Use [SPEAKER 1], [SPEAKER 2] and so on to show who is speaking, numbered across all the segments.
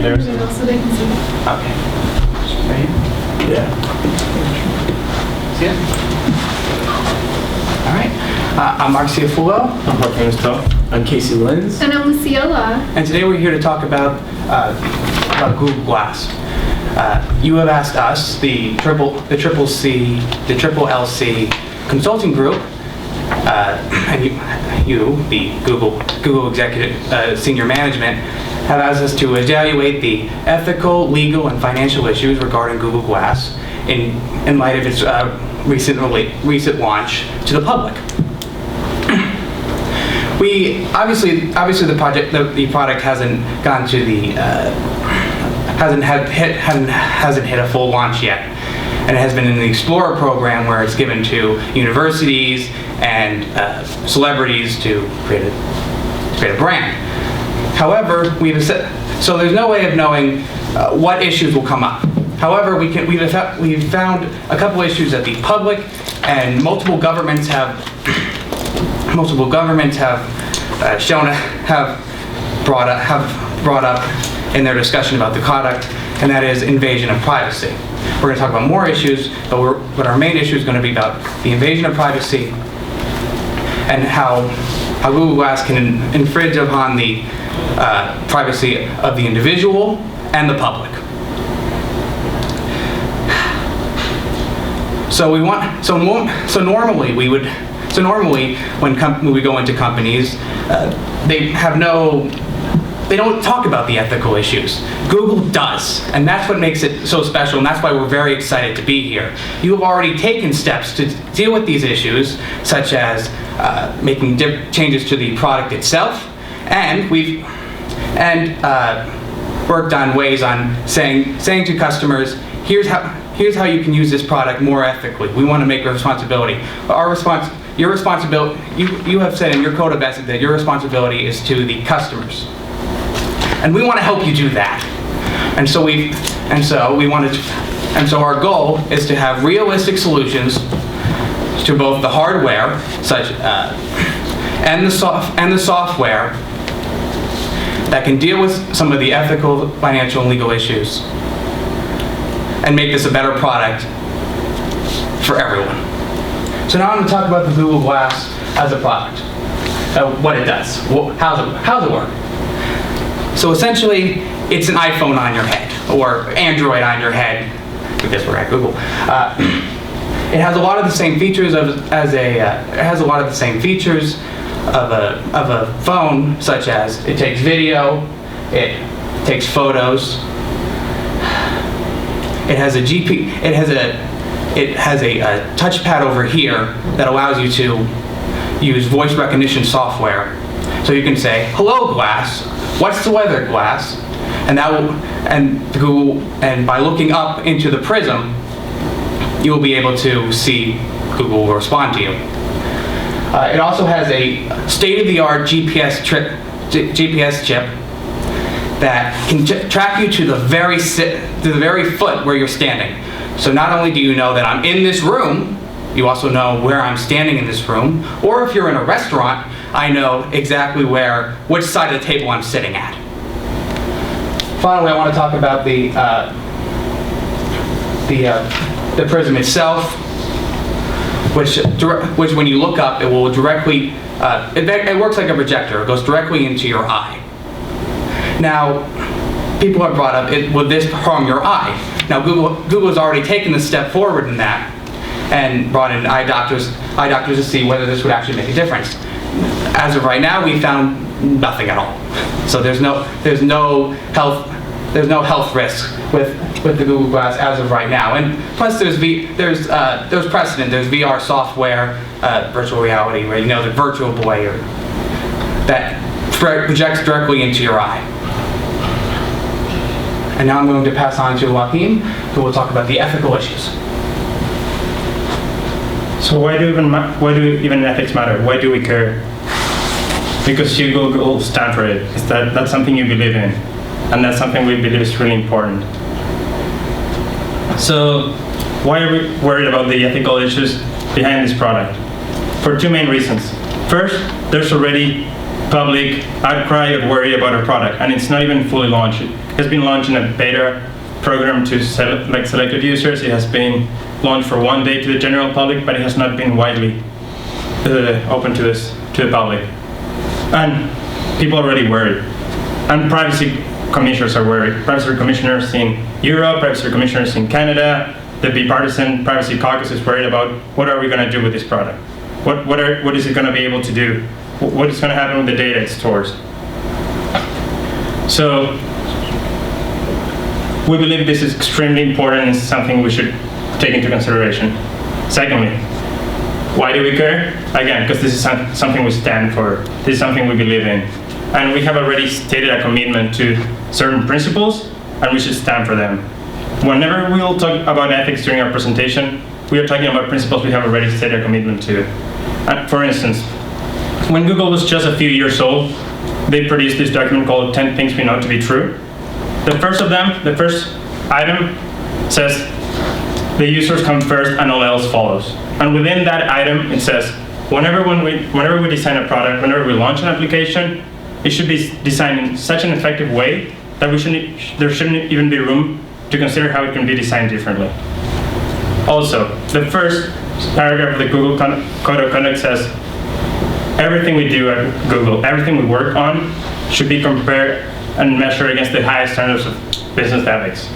[SPEAKER 1] it there.
[SPEAKER 2] So they can see it.
[SPEAKER 3] Okay. Right.
[SPEAKER 1] Yeah.
[SPEAKER 3] See it? All right. I'm Mark Ciafulo.
[SPEAKER 1] I'm Jorge Mistral. I'm Casey Lenz.
[SPEAKER 2] And I'm Luciola.
[SPEAKER 3] And today we're here to talk about Google Glass. You have asked us, the Triple LC consulting group, and you, the Google executive senior management, have asked us to evaluate the ethical, legal, and financial issues regarding Google Glass in light of its recent launch to the public. We obviously the product hasn't gone to the hasn't hit a full launch yet, and it has been in the Explorer program where it's given to universities and celebrities to create a brand. However, so there's no way of knowing what issues will come up. However, we've found a couple issues that the public and multiple governments have brought up in their discussion about the product, and that is invasion of privacy. We're going to talk about more issues, but our main issue is going to be about the invasion of privacy and how Google Glass can infringe upon the privacy of the individual and the public. Normally when we go into companies, they don't talk about the ethical issues. Google does, and that's what makes it so special, and that's why we're very excited to be here. You have already taken steps to deal with these issues, such as making changes to the product itself, and we've worked on ways on saying to customers, here's how you can use this product more ethically. We want to make a responsibility. Your responsibility. You have said in your code of ethics that your responsibility is to the customers. And we want to help you do that. And so our goal is to have realistic solutions to both the hardware, and the software that can deal with some of the ethical, financial, and legal issues, and make this a better product for everyone. So now I'm going to talk about the Google Glass as a product, what it does, how's it work. So essentially, it's an iPhone on your head, or Android on your head, because we're at Google. It has a lot of the same features of a phone, such as it takes video, it takes photos. It has a touchpad over here that allows you to use voice recognition software. So you can say, "Hello, Glass. What's the weather, Glass?" And by looking up into the prism, you will be able to see Google will respond to you. It also has a state-of-the-art GPS chip that can track you to the very foot where you're standing. So not only do you know that I'm in this room, you also know where I'm standing in this room. Or if you're in a restaurant, I know exactly which side of the table I'm sitting at. Finally, I want to talk about the prism itself, which when you look up, it will directly, it works like a projector. It goes directly into your eye. Now, people have brought up, will this harm your eye? Now, Google has already taken a step forward in that and brought in eye doctors to see whether this would actually make a difference. As of right now, we found nothing at all. So there's no health risk with the Google Glass as of right now. And plus, there's precedent. There's VR software, virtual reality, where the Virtual Boy that projects directly into your eye. And now I'm going to pass on to Joaquin, who will talk about the ethical issues.
[SPEAKER 1] So why do even ethics matter? Why do we care? Because you Google stand for it. That's something you believe in, and that's something we believe is really important. So why are we worried about the ethical issues behind this product? For two main reasons. First, there's already public outcry of worry about our product, and it's not even fully launched. It has been launched in a beta program to selected users. It has been launched for 1 day to the general public, but it has not been widely open to the public. And people are already worried. And privacy commissioners are worried. Privacy commissioners in Europe, privacy commissioners in Canada, the bipartisan privacy caucus is worried about what are we going to do with this product? What is it going to be able to do? What is going to happen with the data it stores? So we believe this is extremely important and something we should take into consideration. Secondly, why do we care? Again, because this is something we stand for. This is something we believe in. And we have already stated a commitment to certain principles, and we should stand for them. Whenever we will talk about ethics during our presentation, we are talking about principles we have already stated a commitment to. For instance, when Google was just a few years old, they produced this document called 10 Things We Know to Be True. The first of them, the first item, says the users come first and all else follows. And within that item, it says, whenever we design a product, whenever we launch an application, it should be designed in such an effective way that there shouldn't even be room to consider how it can be designed differently. Also, the first paragraph of the Google Code of Conduct says, everything we do at Google, everything we work on, should be compared and measured against the highest standards of business ethics.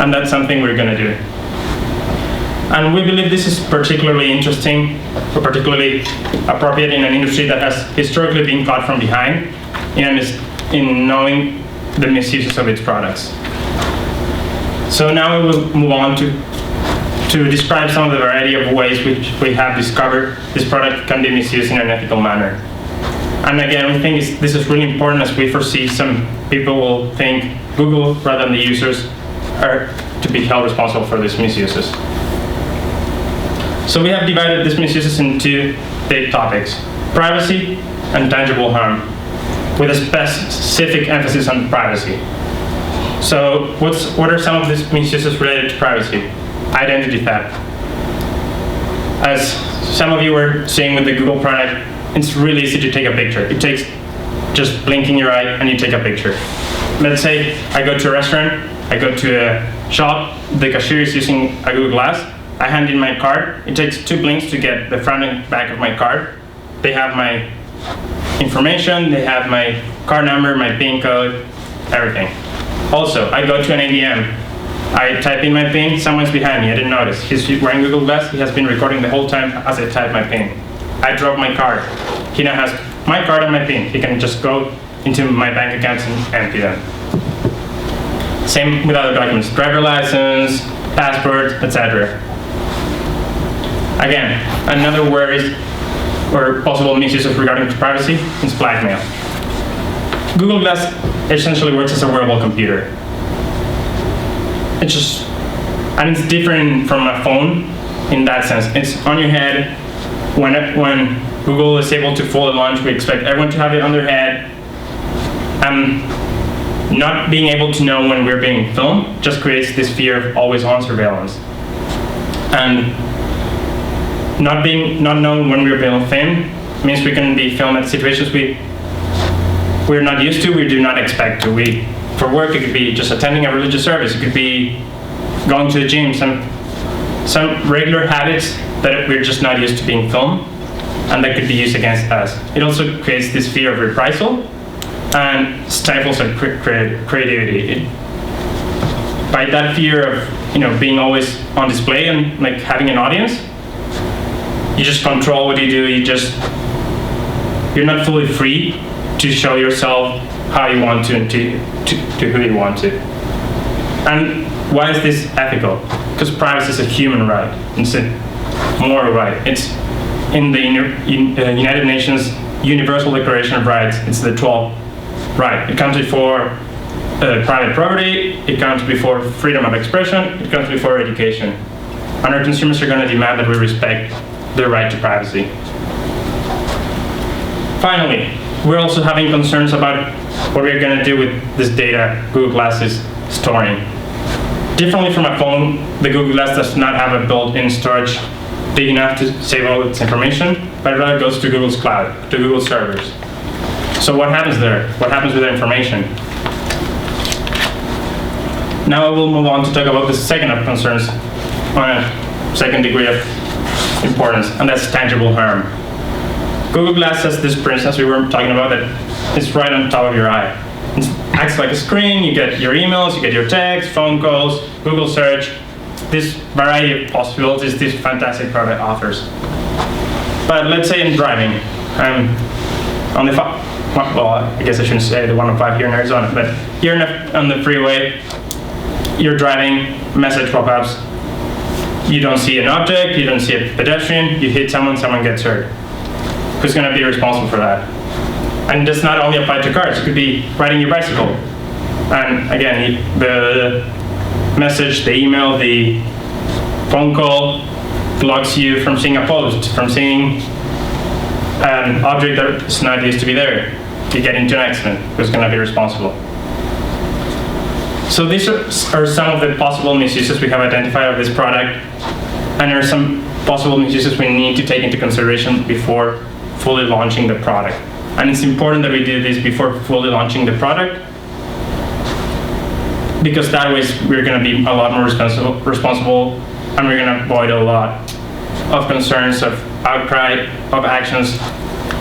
[SPEAKER 1] And that's something we're going to do. And we believe this is particularly interesting, or particularly appropriate in an industry that has historically been caught from behind in knowing the misuses of its products. So now we will move on to describe some of the variety of ways which we have discovered this product can be misused in an ethical manner. And again, we think this is really important, as we foresee some people will think Google, rather than the users, are to be held responsible for these misuses. So we have divided these misuses into big topics: privacy and tangible harm, with a specific emphasis on privacy. So what are some of these misuses related to privacy? Identity theft. As some of you were seeing with the Google product, it's really easy to take a picture. It takes just blinking your eye and you take a picture. Let's say I go to a restaurant, I go to a shop, the cashier is using a Google Glass, I hand in my card, it takes 2 blinks to get the front and back of my card. They have my information, they have my card number, my PIN code, everything. Also, I go to an ATM, I type in my PIN, someone's behind me, I didn't notice. He's wearing Google Glass, he has been recording the whole time as I type my PIN. I drop my card. He now has my card and my PIN. He can just go into my bank accounts and empty them. Same with other documents, driver license, passport, etc. Again, another worry or possible misuse regarding to privacy is blackmail. Google Glass essentially works as a wearable computer. It's different from a phone in that sense. It's on your head. When Google is able to fully launch, we expect everyone to have it on their head. Not being able to know when we're being filmed just creates this fear of always-on surveillance. And not knowing when we're being filmed means we can be filmed at situations we're not used to, we do not expect to. For work, it could be just attending a religious service. It could be going to the gym, some regular habits that we're just not used to being filmed, and that could be used against us. It also creates this fear of reprisal and stifles our creativity. By that fear of being always on display and like having an audience, you just control what you do. You're not fully free to show yourself how you want to and to who you want to. And why is this ethical? Because privacy is a human right. It's a moral right. It's in the United Nations Universal Declaration of Rights. It's the 12th right. It comes before private property. It comes before freedom of expression. It comes before education. And our consumers are going to demand that we respect their right to privacy. Finally, we're also having concerns about what we're going to do with this data Google Glass is storing. Differently from a phone, the Google Glass does not have a built-in storage big enough to save all its information, but rather goes to Google's cloud, to Google servers. So what happens there? What happens with the information? Now I will move on to talk about the second of concerns, on a second degree of importance, and that's tangible harm. Google Glass has this print, as we were talking about, that is right on top of your eye. It acts like a screen. You get your emails, you get your texts, phone calls, Google search, this variety of possibilities this fantastic product offers. But let's say I'm driving. I'm on the well, I guess I shouldn't say the 105 here in Arizona, but you're on the freeway, you're driving, message pop-ups, you don't see an object, you don't see a pedestrian, you hit someone, someone gets hurt. Who's going to be responsible for that? And this not only apply to cars, it could be riding your bicycle. And again, the message, the email, the phone call blocks you from seeing a post, from seeing an object that is not used to be there. You get into an accident, who's going to be responsible? So these are some of the possible misuses we have identified of this product, and there are some possible misuses we need to take into consideration before fully launching the product. And it's important that we do this before fully launching the product, because that way we're going to be a lot more responsible, and we're going to avoid a lot of concerns, of outcry, of actions,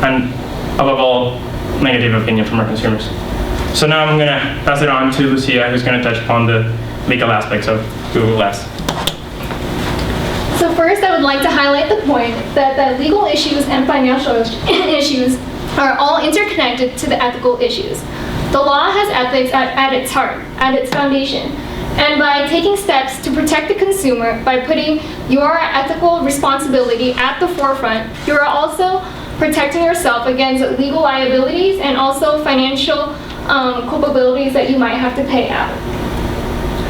[SPEAKER 1] and above all, negative opinion from our consumers. So now I'm going to pass it on to Lucia, who's going to touch upon the legal aspects of Google Glass.
[SPEAKER 2] So first, I would like to highlight the point that legal issues and financial issues are all interconnected to the ethical issues. The law has ethics at its heart, at its foundation. And by taking steps to protect the consumer, by putting your ethical responsibility at the forefront, you are also protecting yourself against legal liabilities and also financial culpabilities that you might have to pay out.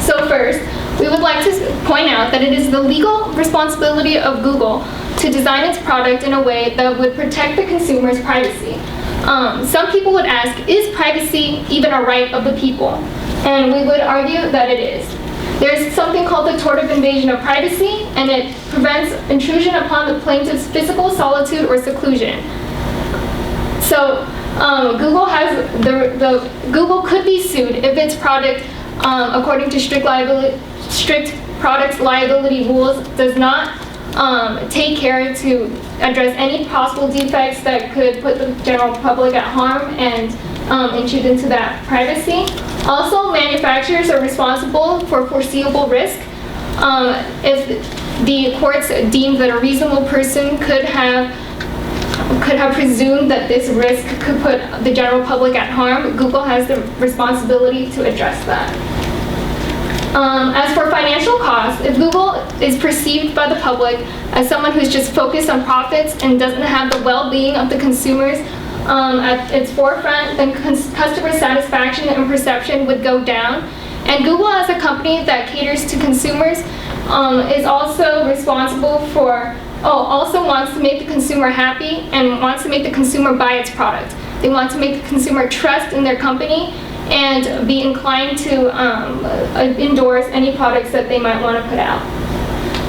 [SPEAKER 2] So first, we would like to point out that it is the legal responsibility of Google to design its product in a way that would protect the consumer's privacy. Some people would ask, is privacy even a right of the people? And we would argue that it is. There's something called the tort of invasion of privacy, and it prevents intrusion upon the plaintiff's physical solitude or seclusion. So Google could be sued if its product, according to strict products liability rules, does not take care to address any possible defects that could put the general public at harm and intrude into that privacy. Also, manufacturers are responsible for foreseeable risk. If the courts deem that a reasonable person could have presumed that this risk could put the general public at harm, Google has the responsibility to address that. As for financial costs, if Google is perceived by the public as someone who's just focused on profits and doesn't have the well-being of the consumers at its forefront, then customer satisfaction and perception would go down. And Google, as a company that caters to consumers, is also responsible for, also wants to make the consumer happy and wants to make the consumer buy its product. They want to make the consumer trust in their company and be inclined to endorse any products that they might want to put out.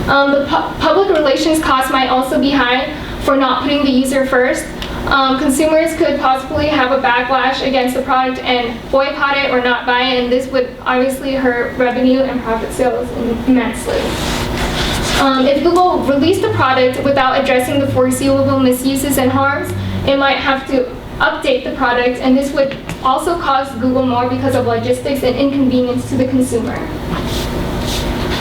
[SPEAKER 2] The public relations costs might also be high for not putting the user first. Consumers could possibly have a backlash against the product and boycott it or not buy it, and this would obviously hurt revenue and profit sales immensely. If Google released the product without addressing the foreseeable misuses and harms, it might have to update the product, and this would also cost Google more because of logistics and inconvenience to the consumer.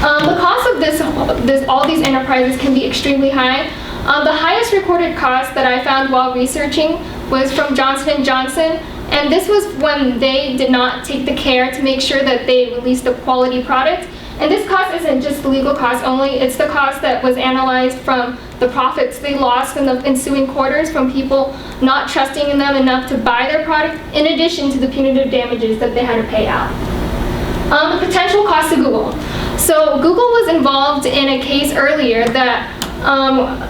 [SPEAKER 2] The cost of all these enterprises can be extremely high. The highest recorded cost that I found while researching was from Johnson & Johnson, and this was when they did not take the care to make sure that they released a quality product. And this cost isn't just the legal cost only, it's the cost that was analyzed from the profits they lost in the ensuing quarters from people not trusting in them enough to buy their product, in addition to the punitive damages that they had to pay out. The potential cost to Google. So Google was involved in a case earlier that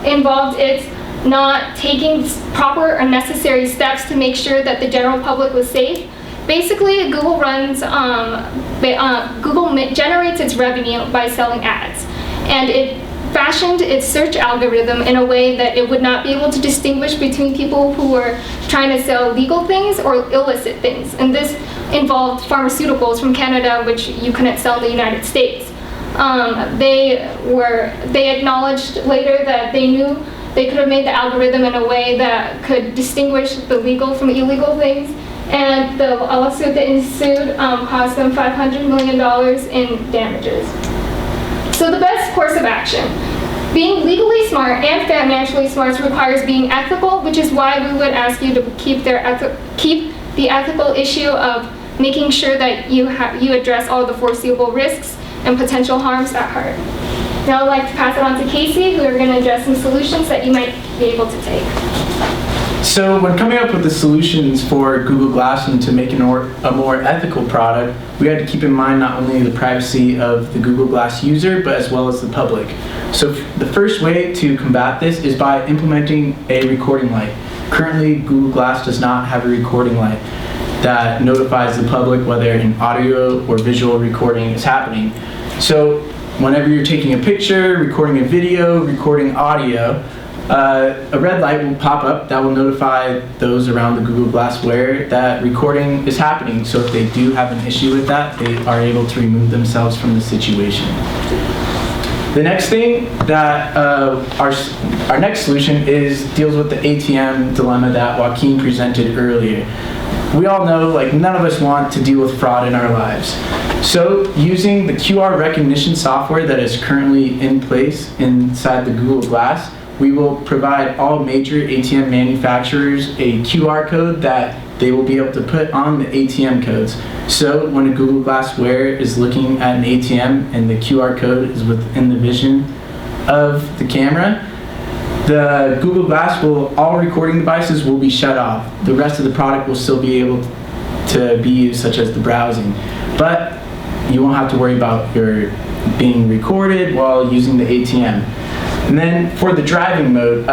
[SPEAKER 2] involved its not taking proper or necessary steps to make sure that the general public was safe. Basically, Google Google generates its revenue by selling ads, and it fashioned its search algorithm in a way that it would not be able to distinguish between people who were trying to sell legal things or illicit things. And this involved pharmaceuticals from Canada, which you couldn't sell in the United States. They acknowledged later that they knew they could have made the algorithm in a way that could distinguish the legal from illegal things. And the lawsuit that ensued cost them $500 million in damages. So the best course of action. Being legally smart and financially smart requires being ethical, which is why we would ask you to keep the ethical issue of making sure that you address all the foreseeable risks and potential harms at heart. Now I'd like to pass it on to Casey, who are going to address some solutions that you might be able to take.
[SPEAKER 4] So when coming up with the solutions for Google Glass and to make a more ethical product, we had to keep in mind not only the privacy of the Google Glass user, but as well as the public. So the first way to combat this is by implementing a recording light. Currently, Google Glass does not have a recording light that notifies the public whether an audio or visual recording is happening. So whenever you're taking a picture, recording a video, recording audio, a red light will pop up that will notify those around the Google Glass wearer that recording is happening. So if they do have an issue with that, they are able to remove themselves from the situation. The next thing that our next solution deals with the ATM dilemma that Joaquin presented earlier. We all know, none of us want to deal with fraud in our lives. So using the QR recognition software that is currently in place inside the Google Glass, we will provide all major ATM manufacturers a QR code that they will be able to put on the ATM codes. So when a Google Glass wearer is looking at an ATM and the QR code is within the vision of the camera, the Google Glass all recording devices will be shut off. The rest of the product will still be able to be used, such as the browsing. But you won't have to worry about your being recorded while using the ATM. And then for the driving mode,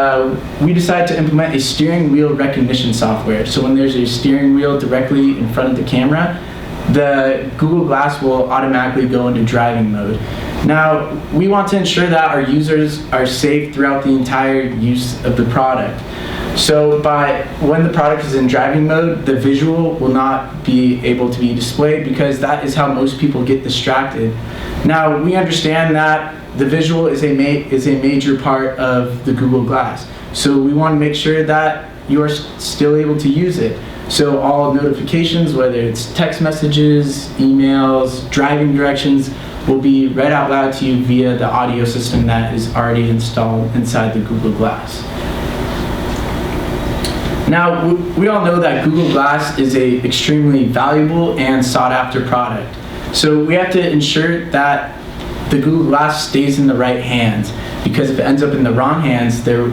[SPEAKER 4] we decided to implement a steering wheel recognition software. So when there's a steering wheel directly in front of the camera, the Google Glass will automatically go into driving mode. Now, we want to ensure that our users are safe throughout the entire use of the product. So when the product is in driving mode, the visual will not be able to be displayed because that is how most people get distracted. Now, we understand that the visual is a major part of the Google Glass. So we want to make sure that you are still able to use it. So all notifications, whether it's text messages, emails, driving directions, will be read out loud to you via the audio system that is already installed inside the Google Glass. Now, we all know that Google Glass is an extremely valuable and sought after product. So we have to ensure that the Google Glass stays in the right hands, because if it ends up in the wrong hands, the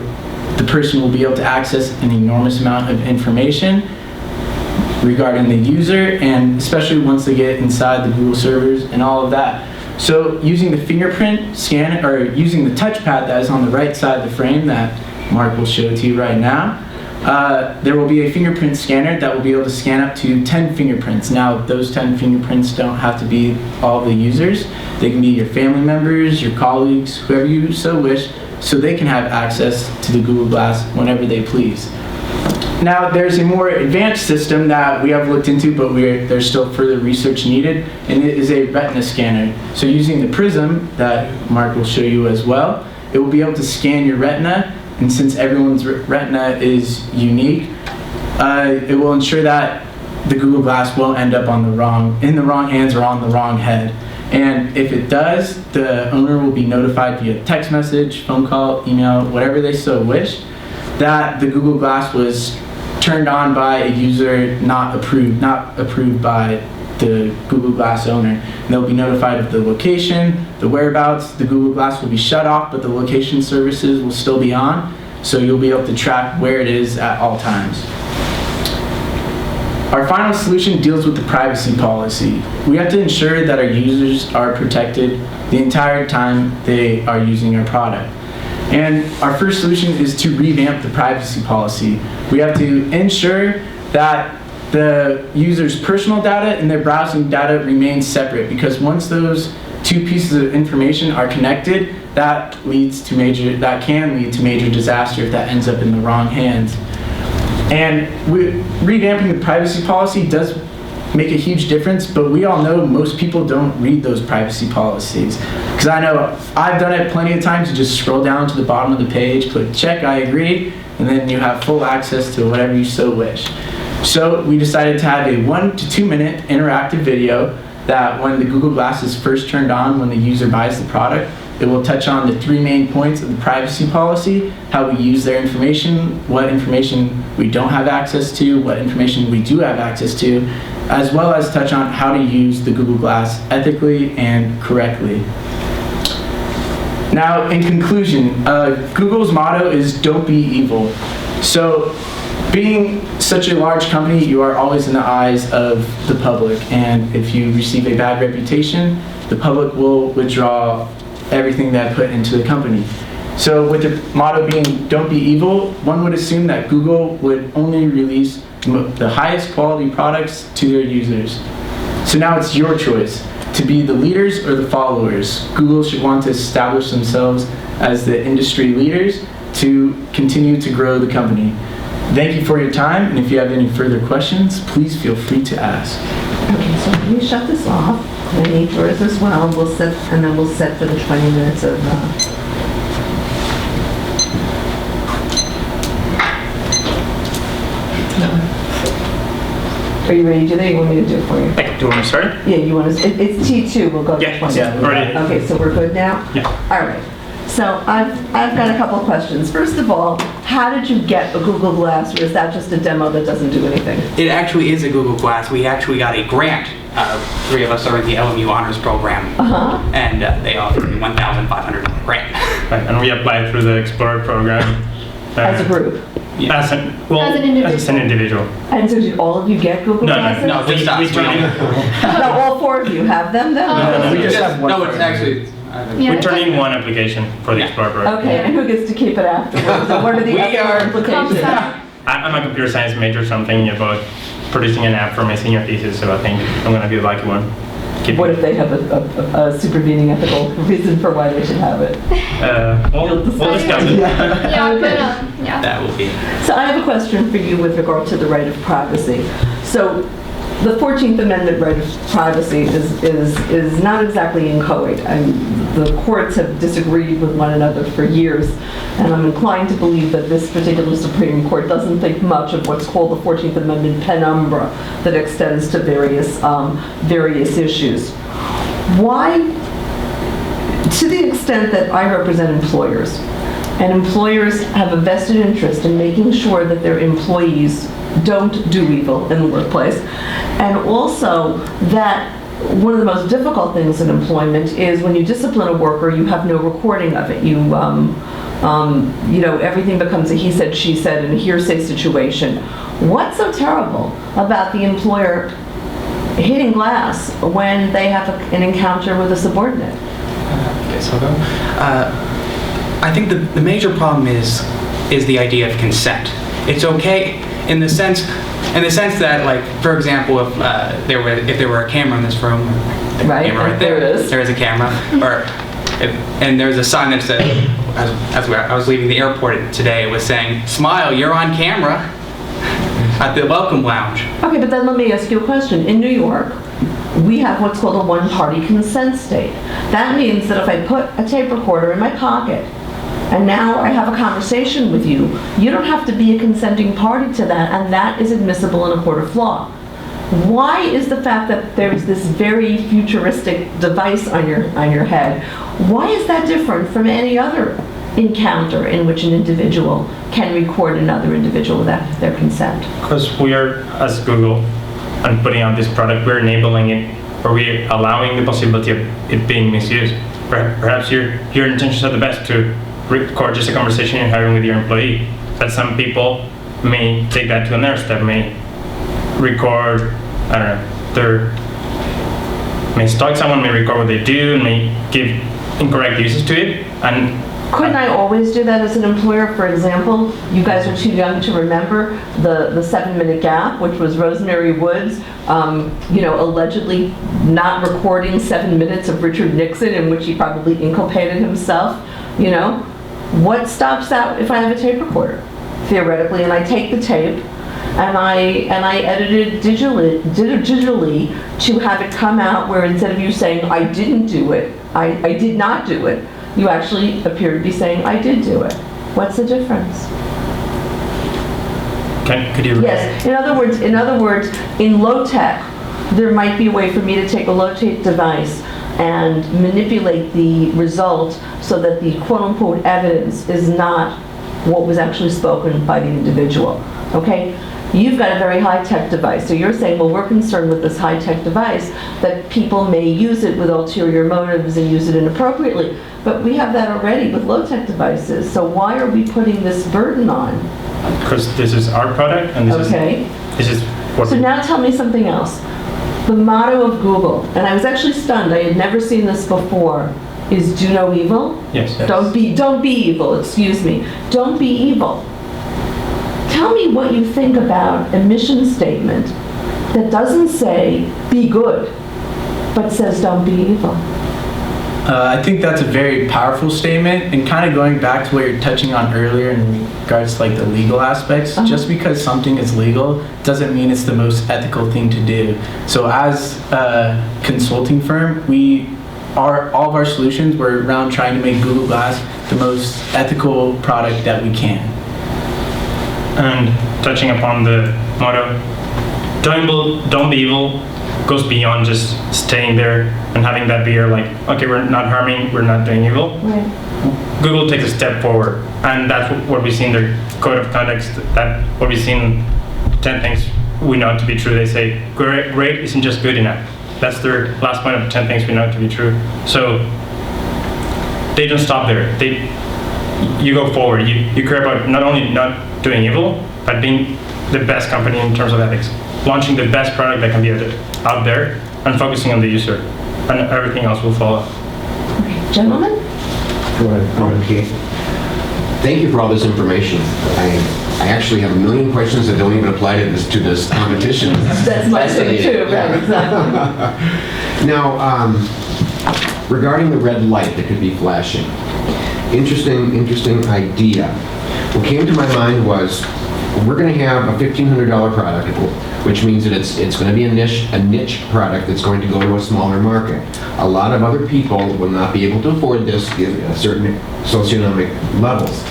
[SPEAKER 4] person will be able to access an enormous amount of information regarding the user, and especially once they get inside the Google servers and all of that. So using the fingerprint scan, or using the touchpad that is on the right side of the frame that Mark will show to you right now, there will be a fingerprint scanner that will be able to scan up to 10 fingerprints. Now, those 10 fingerprints don't have to be all the users. They can be your family members, your colleagues, whoever you so wish, so they can have access to the Google Glass whenever they please. Now, there's a more advanced system that we have looked into, but there's still further research needed, and it is a retina scanner. So using the prism that Mark will show you as well, it will be able to scan your retina, and since everyone's retina is unique, it will ensure that the Google Glass won't end up in the wrong hands or on the wrong head. And if it does, the owner will be notified via text message, phone call, email, whatever they so wish, that the Google Glass was turned on by a user not approved by the Google Glass owner. And they'll be notified of the location, the whereabouts. The Google Glass will be shut off, but the location services will still be on, so you'll be able to track where it is at all times. Our final solution deals with the privacy policy. We have to ensure that our users are protected the entire time they are using our product. And our first solution is to revamp the privacy policy. We have to ensure that the user's personal data and their browsing data remain separate, because once those two pieces of information are connected, that can lead to major disaster if that ends up in the wrong hands. And revamping the privacy policy does make a huge difference, but we all know most people don't read those privacy policies. Because I know I've done it plenty of times. You just scroll down to the bottom of the page, click check, I agree, and then you have full access to whatever you so wish. So we decided to have a 1 to 2 minute interactive video that when the Google Glass is first turned on, when the user buys the product, it will touch on the 3 main points of the privacy policy, how we use their information, what information we don't have access to, what information we do have access to, as well as touch on how to use the Google Glass ethically and correctly. Now, in conclusion, Google's motto is "Don't be evil." So, being such a large company, you are always in the eyes of the public, and if you receive a bad reputation, the public will withdraw everything that put into the company. So with the motto being "Don't be evil," one would assume that Google would only release the highest quality products to their users. So now it's your choice to be the leaders or the followers. Google should want to establish themselves as the industry leaders to continue to grow the company. Thank you for your time, and if you have any further questions, please feel free to ask.
[SPEAKER 5] Okay, so let me shut this off. I need yours as well. We'll set, and then we'll set for the 20 minutes of. Are you ready to do that? You want me to do it for you?
[SPEAKER 1] Do you want me to start?
[SPEAKER 5] Yeah, you want to. It's T2. We'll go to
[SPEAKER 1] Yeah,
[SPEAKER 5] 20.
[SPEAKER 1] yeah, already.
[SPEAKER 5] Okay, so we're good now.
[SPEAKER 1] Yeah.
[SPEAKER 5] All right. So I've got a couple of questions. First of all, how did you get a Google Glass, or is that just a demo that doesn't do anything?
[SPEAKER 3] It actually is a Google Glass. We actually got a grant. 3 of us are in the LMU Honors Program, and they offered me $1,500 grant.
[SPEAKER 1] Right, and we applied through the Explorer program.
[SPEAKER 5] As a group?
[SPEAKER 1] As an individual.
[SPEAKER 5] And so did all of you get Google Glasses?
[SPEAKER 3] No, just us.
[SPEAKER 1] we turn in,
[SPEAKER 5] No, all 4 of you have them then?
[SPEAKER 1] No,
[SPEAKER 4] We just have one.
[SPEAKER 3] No, it's actually.
[SPEAKER 2] Yeah.
[SPEAKER 1] we turn in one application for the Explorer program.
[SPEAKER 5] Okay, and who gets to keep it afterwards? And what are the
[SPEAKER 3] We
[SPEAKER 5] other
[SPEAKER 3] are-
[SPEAKER 5] implications?
[SPEAKER 1] I'm a computer science major, so I'm thinking about producing an app for my senior thesis, so I think I'm going to be the lucky one.
[SPEAKER 5] What if they have a supervening ethical reason for why they should have it?
[SPEAKER 1] We'll discuss it.
[SPEAKER 2] Yeah, but, yeah.
[SPEAKER 3] That will be.
[SPEAKER 5] So I have a question for you with regard to the right of privacy. So the 14th Amendment right of privacy is not exactly inchoate. The courts have disagreed with one another for years, and I'm inclined to believe that this particular Supreme Court doesn't think much of what's called the 14th Amendment penumbra that extends to various issues. Why, to the extent that I represent employers, and employers have a vested interest in making sure that their employees don't do evil in the workplace, and also that one of the most difficult things in employment is when you discipline a worker, you have no recording of it. You know, everything becomes a he said, she said, and a hearsay situation. What's so terrible about the employer hitting glass when they have an encounter with a subordinate?
[SPEAKER 3] I guess I'll go. I think the major problem is the idea of consent. It's okay in the sense that, like, for example, if there were a camera in this room,
[SPEAKER 5] Right,
[SPEAKER 3] camera right
[SPEAKER 5] there is.
[SPEAKER 3] There is a camera, and there's a sign that said, as I was leaving the airport today, it was saying, "Smile, you're on camera," at the Welcome Lounge.
[SPEAKER 5] Okay, but then let me ask you a question. In New York, we have what's called a one-party consent state. That means that if I put a tape recorder in my pocket, and now I have a conversation with you, you don't have to be a consenting party to that, and that is admissible in a court of law. Why is the fact that there's this very futuristic device on your head, why is that different from any other encounter in which an individual can record another individual without their consent?
[SPEAKER 1] Because we are, as Google, and putting out this product, we're enabling it, or we're allowing the possibility of it being misused. Perhaps your intentions are the best to record just a conversation you're having with your employee, but some people may take that to the next step, may record, I don't know, may stalk someone, may record what they do, and may give incorrect uses to it, and
[SPEAKER 5] Couldn't I always do that as an employer? For example, you guys are too young to remember the 7-minute gap, which was Rosemary Woods, allegedly not recording 7 minutes of Richard Nixon, in which he probably inculpated himself. What stops that if I have a tape recorder, theoretically, and I take the tape and I edit it digitally to have it come out where instead of you saying I didn't do it, I did not do it, you actually appear to be saying I did do it. What's the difference?
[SPEAKER 1] Could you?
[SPEAKER 5] Yes. In other words, in low tech, there might be a way for me to take a low tech device and manipulate the result so that the quote-unquote evidence is not what was actually spoken by the individual. Okay? You've got a very high-tech device, so you're saying, well, we're concerned with this high-tech device that people may use it with ulterior motives and use it inappropriately. But we have that already with low-tech devices, so why are we putting this burden on?
[SPEAKER 1] Because this is our product, and this is what.
[SPEAKER 5] So now tell me something else. The motto of Google, and I was actually stunned, I had never seen this before, is do no evil?
[SPEAKER 1] Yes.
[SPEAKER 5] Don't be evil, excuse me. Don't be evil. Tell me what you think about a mission statement that doesn't say be good, but says don't be evil.
[SPEAKER 4] I think that's a very powerful statement, and kind of going back to what you're touching on earlier in regards to like the legal aspects, just because something is legal doesn't mean it's the most ethical thing to do. So as a consulting firm, all of our solutions were around trying to make Google Glass the most ethical product that we can.
[SPEAKER 1] And touching upon the motto, don't be evil, goes beyond just staying there and having that be like, okay, we're not harming, we're not doing evil.
[SPEAKER 5] Right.
[SPEAKER 1] Google takes a step forward, and that's what we see in their code of conduct, that what we see in 10 things we know to be true. They say, great isn't just good enough. That's their last point of 10 things we know to be true. So they don't stop there. You go forward. You care about not only not doing evil, but being the best company in terms of ethics. Launching the best product that can be out there and focusing on the user. And everything else will follow.
[SPEAKER 5] Okay. Gentlemen?
[SPEAKER 6] Go ahead. Okay. Thank you for all this information. I actually have a million questions that don't even apply to this competition.
[SPEAKER 5] That's my thing too, right, exactly.
[SPEAKER 6] Now, regarding the red light that could be flashing, interesting idea. What came to my mind was, we're going to have a $1,500 product, which means that it's going to be a niche product that's going to go to a smaller market. A lot of other people will not be able to afford this at certain socioeconomic levels.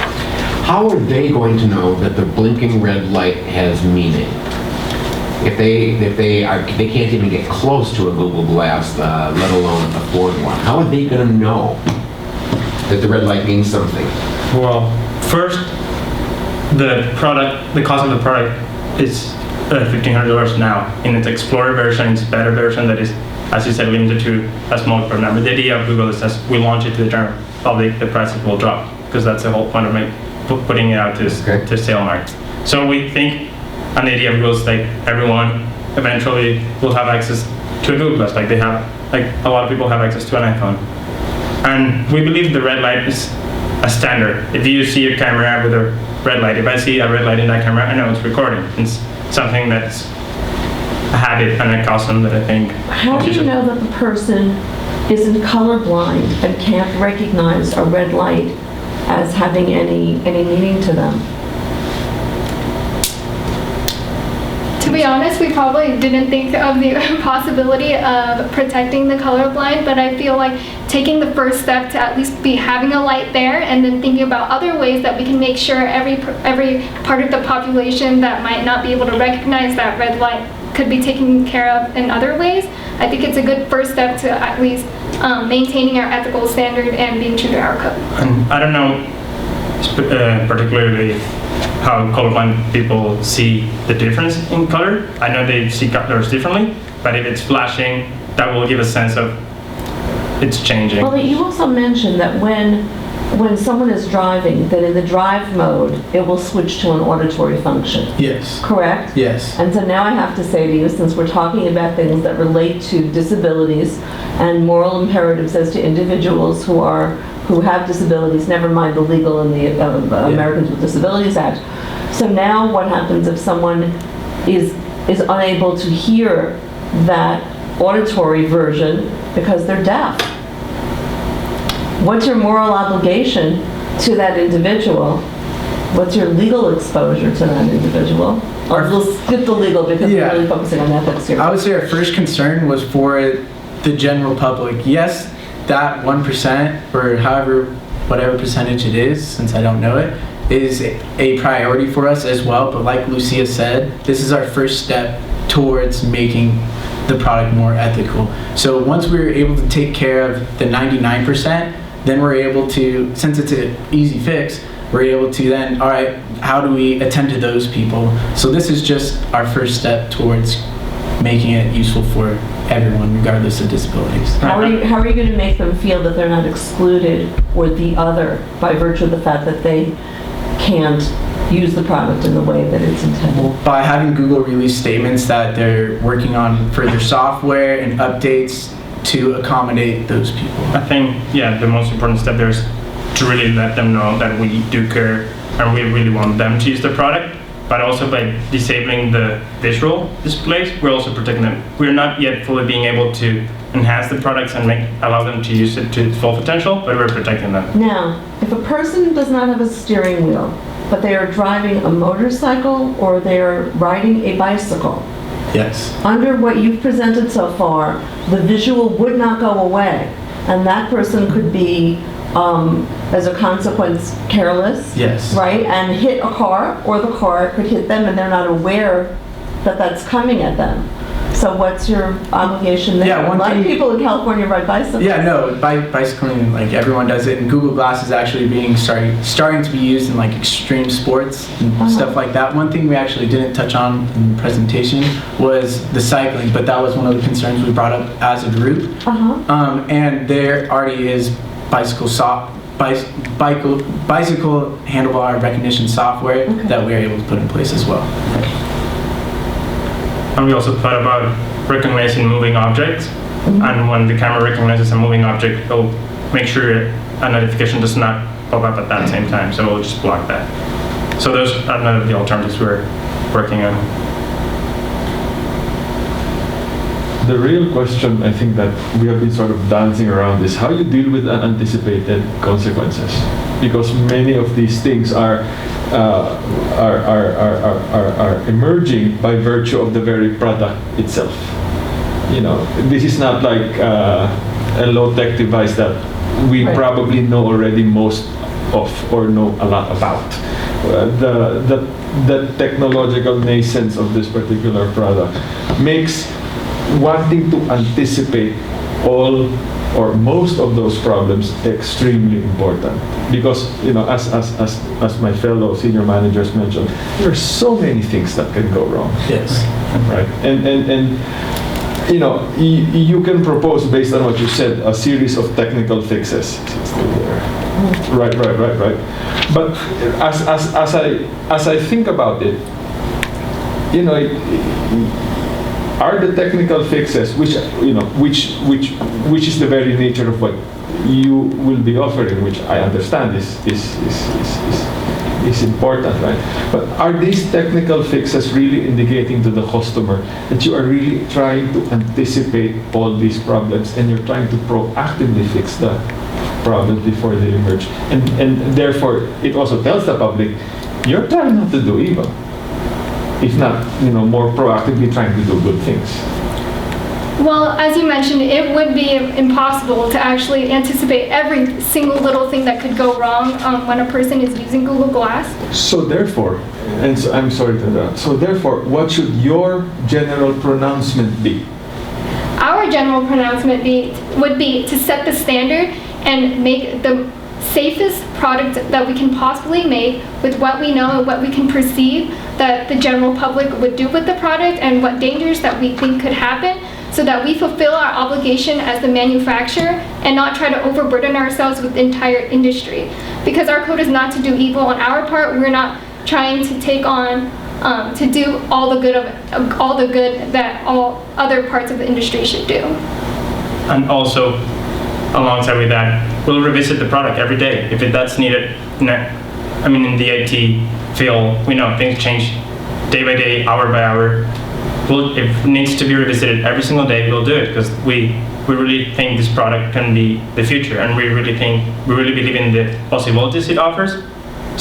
[SPEAKER 6] How are they going to know that the blinking red light has meaning? If they can't even get close to a Google Glass, let alone afford one, how are they going to know that the red light means something?
[SPEAKER 1] Well, first, the cost of the product is $1,500 now. In its Explorer version, it's a better version that is, as you said, limited to a small product number. The idea of Google is as we launch it to the general public, the prices will drop, because that's the whole point of putting it out to sale market. So we think, and the idea of Google is like everyone eventually will have access to a Google Glass, like a lot of people have access to an iPhone. And we believe the red light is a standard. If you see a camera with a red light, if I see a red light in that camera, I know it's recording. It's something that's a habit and a custom that I think.
[SPEAKER 5] How do you know that the person isn't colorblind and can't recognize a red light as having any meaning to them?
[SPEAKER 2] To be honest, we probably didn't think of the possibility of protecting the colorblind, but I feel like taking the first step to at least be having a light there, and then thinking about other ways that we can make sure every part of the population that might not be able to recognize that red light could be taken care of in other ways. I think it's a good first step to at least maintaining our ethical standard and being true to our code.
[SPEAKER 1] And I don't know particularly how colorblind people see the difference in color. I know they see colors differently, but if it's flashing, that will give a sense of it's changing.
[SPEAKER 5] Well, you also mentioned that when someone is driving, that in the drive mode, it will switch to an auditory function.
[SPEAKER 4] Yes.
[SPEAKER 5] Correct?
[SPEAKER 4] Yes.
[SPEAKER 5] And so now I have to say to you, since we're talking about things that relate to disabilities and moral imperatives as to individuals who are who have disabilities, never mind the legal and the Americans with Disabilities Act. So now what happens if someone is unable to hear that auditory version because they're deaf? What's your moral obligation to that individual? What's your legal exposure to that individual? Or we'll skip the legal because we're really focusing on ethics here.
[SPEAKER 4] I would say our first concern was for the general public. Yes, that 1% or whatever percentage it is, since I don't know it, is a priority for us as well. But like Lucia said, this is our first step towards making the product more ethical. So once we're able to take care of the 99%, then we're able to, since it's an easy fix, we're able to then, all right, how do we attend to those people? So this is just our first step towards making it useful for everyone, regardless of disabilities.
[SPEAKER 5] How are you going to make them feel that they're not excluded or the other by virtue of the fact that they can't use the product in the way that it's intended?
[SPEAKER 4] By having Google release statements that they're working on further software and updates to accommodate those people.
[SPEAKER 1] I think, the most important step there is to really let them know that we do care and we really want them to use the product, but also by disabling the visual displays, we're also protecting them. We're not yet fully being able to enhance the products and allow them to use it to its full potential, but we're protecting them.
[SPEAKER 5] Now, if a person does not have a steering wheel, but they are driving a motorcycle or they're riding a bicycle,
[SPEAKER 4] Yes.
[SPEAKER 5] under what you've presented so far, the visual would not go away, and that person could be, as a consequence, careless,
[SPEAKER 4] Yes.
[SPEAKER 5] right, and hit a car, or the car could hit them, and they're not aware that that's coming at them. So what's your obligation there?
[SPEAKER 4] Yeah,
[SPEAKER 5] a lot of people in California ride bicycles.
[SPEAKER 4] Yeah, no, bicycling, like everyone does it, and Google Glass is actually starting to be used in like extreme sports and stuff like that. One thing we actually didn't touch on in the presentation was the cycling, but that was one of the concerns we brought up as a group. And there already is bicycle handlebar recognition software that we're able to put in place as well.
[SPEAKER 1] And we also thought about recognizing moving objects. And when the camera recognizes a moving object, it'll make sure a notification does not pop up at that same time. So it'll just block that. So those are none of the alternatives we're working on.
[SPEAKER 7] The real question, I think, that we have been sort of dancing around is how you deal with unanticipated consequences, because many of these things are emerging by virtue of the very product itself. You know, this is not like a low-tech device that we probably know already most of or know a lot about. The technological nascence of this particular product makes wanting to anticipate all or most of those problems extremely important, because, you know, as my fellow senior managers mentioned, there are so many things that can go wrong.
[SPEAKER 4] Yes.
[SPEAKER 7] Right. And you know, you can propose, based on what you said, a series of technical fixes. Right. But as I think about it, you know, are the technical fixes, which is the very nature of what you will be offering, which I understand is important, right? But are these technical fixes really indicating to the customer that you are really trying to anticipate all these problems and you're trying to proactively fix the problems before they emerge? And therefore, it also tells the public, you're trying not to do evil, if not, you know, more proactively trying to do good things.
[SPEAKER 2] Well, as you mentioned, it would be impossible to actually anticipate every single little thing that could go wrong when a person is using Google Glass.
[SPEAKER 7] So therefore, and so, I'm sorry to interrupt, so therefore, what should your general pronouncement be?
[SPEAKER 2] Our general pronouncement would be to set the standard and make the safest product that we can possibly make with what we know and what we can perceive that the general public would do with the product and what dangers that we think could happen, so that we fulfill our obligation as the manufacturer and not try to overburden ourselves with the entire industry. Because our code is not to do evil on our part. We're not trying to take on to do all the good that all other parts of the industry should do.
[SPEAKER 1] And also, alongside with that, we'll revisit the product every day if that's needed. I mean, in the IT field, we know things change day by day, hour by hour. If it needs to be revisited every single day, we'll do it because we really think this product can be the future, and we really believe in the possibilities it offers.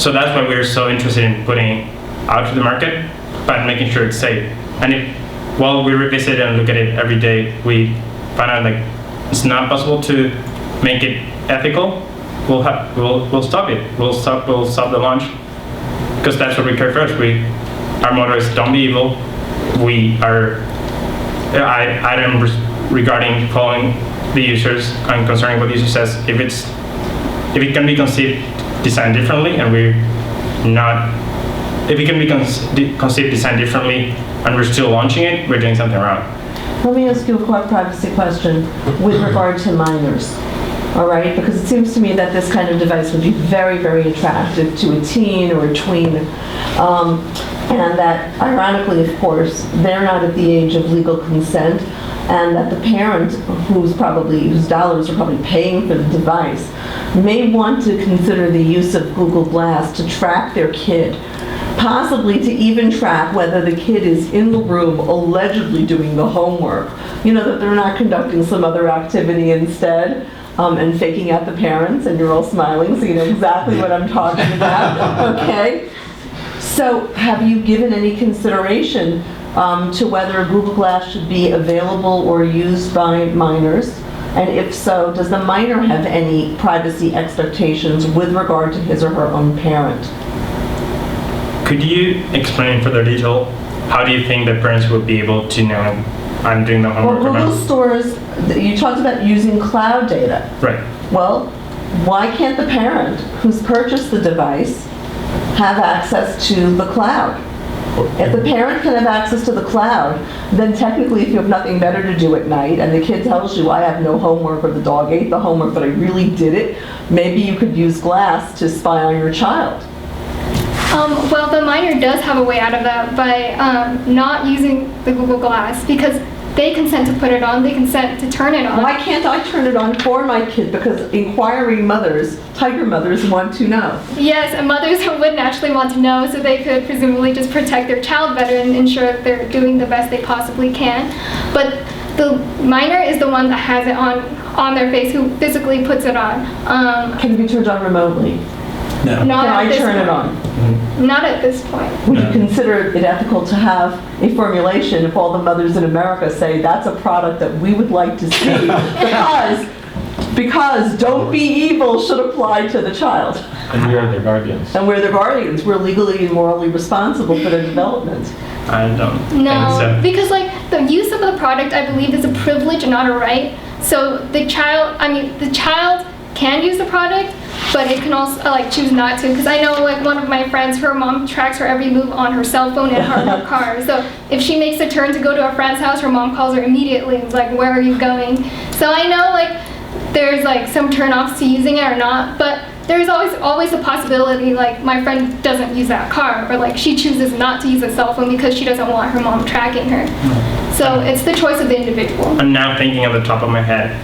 [SPEAKER 1] So that's why we're so interested in putting out to the market, but making sure it's safe. And while we revisit and look at it every day, we find out like it's not possible to make it ethical, we'll stop it. We'll stop the launch because that's what we care first. Our motto is don't be evil. We are item regarding following the users and concerning what the user says. If it can be conceived, designed differently, and if it can be conceived, designed differently, and we're still launching it, we're doing something wrong.
[SPEAKER 5] Let me ask you a privacy question with regard to minors. All right, because it seems to me that this kind of device would be very, very attractive to a teen or a tween, and that, ironically, of course, they're not at the age of legal consent, and that the parent, whose dollars are probably paying for the device, may want to consider the use of Google Glass to track their kid, possibly to even track whether the kid is in the room allegedly doing the homework. You know, that they're not conducting some other activity instead. And faking out the parents, and you're all smiling, so you know exactly what I'm talking about, okay? So have you given any consideration to whether Google Glass should be available or used by minors? And if so, does the minor have any privacy expectations with regard to his or her own parent?
[SPEAKER 1] Could you explain in further detail, how do you think that parents would be able to know I'm doing the homework?
[SPEAKER 5] Well, Google stores, you talked about using cloud data.
[SPEAKER 1] Right.
[SPEAKER 5] Well, why can't the parent who's purchased the device have access to the cloud? If the parent can have access to the cloud, then technically if you have nothing better to do at night and the kid tells you I have no homework or the dog ate the homework but I really did it, maybe you could use Glass to spy on your child.
[SPEAKER 2] Well, the minor does have a way out of that by not using the Google Glass because they consent to put it on, they consent to turn it on.
[SPEAKER 5] Why can't I turn it on for my kid? Because inquiring mothers, tiger mothers, want to know.
[SPEAKER 2] Yes, and mothers would naturally want to know so they could presumably just protect their child better and ensure that they're doing the best they possibly can. But the minor is the one that has it on their face, who physically puts it on.
[SPEAKER 5] Can it be turned on remotely?
[SPEAKER 4] No.
[SPEAKER 2] Not
[SPEAKER 5] Can
[SPEAKER 2] at
[SPEAKER 5] I
[SPEAKER 2] this
[SPEAKER 5] turn it
[SPEAKER 2] point.
[SPEAKER 5] on?
[SPEAKER 2] Not at this point.
[SPEAKER 5] Would you consider it ethical to have a formulation if all the mothers in America say that's a product that we would like to see because don't be evil should apply to the child.
[SPEAKER 7] And we are their guardians.
[SPEAKER 5] And we're their guardians. We're legally and morally responsible for their development.
[SPEAKER 1] I don't
[SPEAKER 2] No,
[SPEAKER 1] think so.
[SPEAKER 2] because like the use of the product, I believe, is a privilege and not a right. So the child can use the product, but it can also choose not to. Because I know one of my friends, her mom tracks her every move on her cell phone and her car. So if she makes a turn to go to a friend's house, her mom calls her immediately and is like, "Where are you going?" So I know there's some turn-offs to using it or not, but there's always a possibility my friend doesn't use that car, or she chooses not to use a cell phone because she doesn't want her mom tracking her. So it's the choice of the individual.
[SPEAKER 1] I'm now thinking on the top of my head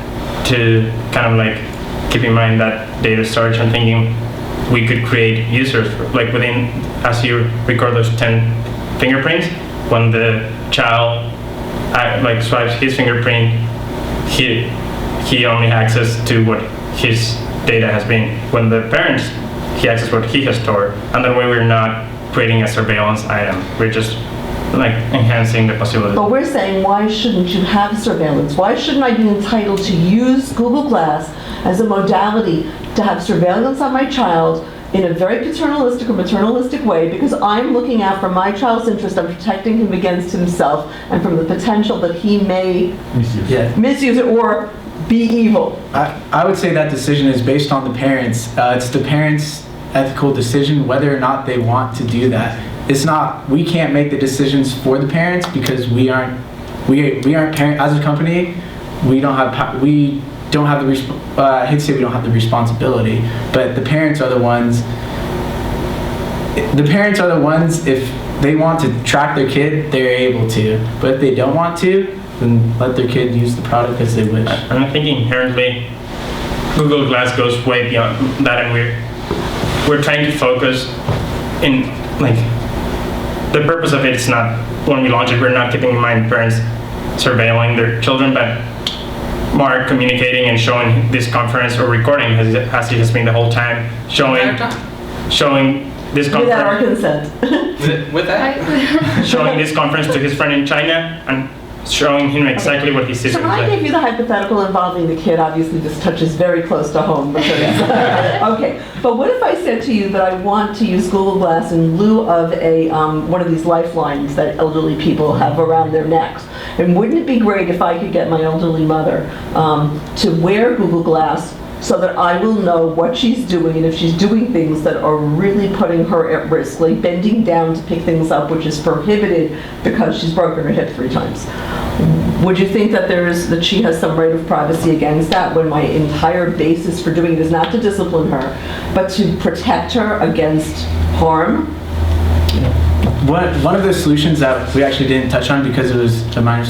[SPEAKER 1] to kind of keep in mind that data storage and thinking we could create users within, as you record those 10 fingerprints, when the child swipes his fingerprint, he only access to what his data has been. When the parents, he access what he has stored, and that way we're not creating a surveillance item. We're just enhancing the possibility.
[SPEAKER 5] But we're saying, why shouldn't you have surveillance? Why shouldn't I be entitled to use Google Glass as a modality to have surveillance on my child in a very paternalistic or maternalistic way, because I'm looking out for my child's interest, I'm protecting him against himself and from the potential that he may misuse it or be evil?
[SPEAKER 4] I would say that decision is based on the parents. It's the parents' ethical decision whether or not they want to do that. It's not, we can't make the decisions for the parents because we aren't parent as a company. We don't have the I hate to say we don't have the responsibility, but the parents are the ones. The parents are the ones, if they want to track their kid, they're able to. But if they don't want to, then let their kid use the product as they wish.
[SPEAKER 1] And I think inherently, Google Glass goes way beyond that, and we're trying to focus in, like, the purpose of it is not, when we launch it, we're not keeping in mind parents surveilling their children, but more communicating and showing this conference or recording as it has been the whole time, showing this
[SPEAKER 5] Without our
[SPEAKER 1] conference,
[SPEAKER 5] consent.
[SPEAKER 3] With that?
[SPEAKER 1] showing this conference to his friend in China, and showing him exactly what his sister
[SPEAKER 5] So when I
[SPEAKER 1] said.
[SPEAKER 5] gave you the hypothetical involving the kid, obviously this touches very close to home. Because, okay, but what if I said to you that I want to use Google Glass in lieu of a one of these lifelines that elderly people have around their necks? And wouldn't it be great if I could get my elderly mother to wear Google Glass so that I will know what she's doing, and if she's doing things that are really putting her at risk, like bending down to pick things up, which is prohibited because she's broken her hip 3 times. Would you think that that she has some right of privacy against that, when my entire basis for doing it is not to discipline her, but to protect her against harm?
[SPEAKER 4] One of the solutions that we actually didn't touch on because it was a minor,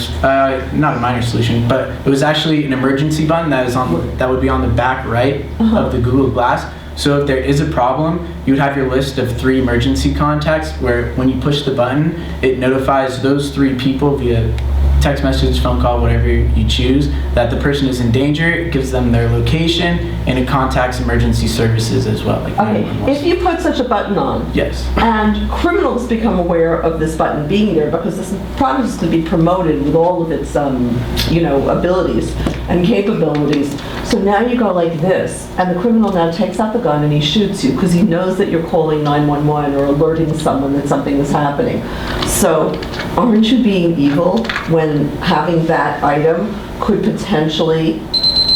[SPEAKER 4] not a minor solution, but it was actually an emergency button that would be on the back right of the Google Glass. So if there is a problem, you would have your list of 3 emergency contacts where when you push the button, it notifies those 3 people via text message, phone call, whatever you choose, that the person is in danger. It gives them their location, and it contacts emergency services as well. Like
[SPEAKER 5] Okay,
[SPEAKER 4] 911.
[SPEAKER 5] if you put such a button on,
[SPEAKER 4] Yes.
[SPEAKER 5] and criminals become aware of this button being there, because this product is going to be promoted with all of its, abilities and capabilities. So now you go like this, and the criminal now takes out the gun and he shoots you because he knows that you're calling 911 or alerting someone that something is happening. So aren't you being evil when having that item could potentially